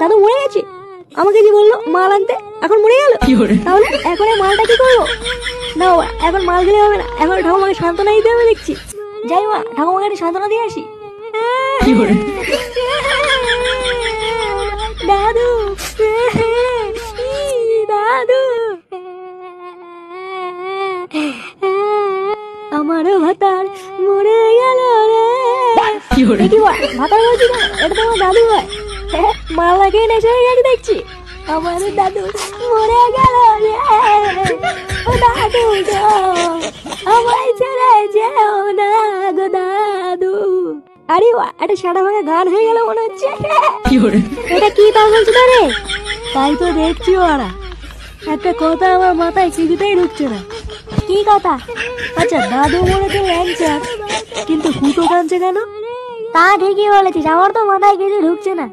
দাদু মরে গেছে? আমাকে যে বললো মাল আনতে, এখন মরে গেল? তাহলে এখন এই মালটা কি করবো? না বাবা, এখন মাল দিলে হবে না, এখন ঠাকুমাকে সান্ত্বনা দিতে হবে দেখছি। যাই মা, ঠাকুমাকে একটু সান্ত্বনা দিয়ে আসি। দাদু, দাদু, আমারও ভাতার মরে গেল রে। কি ভাতার বলছি না, এটা তো আমার দাদু হয়। মাল লাগে নেশা হয়ে গেছে দেখছি। আমার দাদু মরে গেল রে। ও দাদু গো, আমায় ছেড়ে যেও না গো দাদু। আরে বাহ, একটা সাদা ভাঙা গান হয়ে গেল মনে হচ্ছে। এটা কি তা বলছো রে? তাই তো দেখছি ওরা। একটা কথা আমার মাথায় কিছুতেই ঢুকছে না। কি কথা? আচ্ছা, দাদু মরেছে ল্যাংচার, কিন্তু কুতো কাঁদছে কেন? তা ঠিকই বলেছিস, আমার তো মাথায় কিছু ঢুকছে না।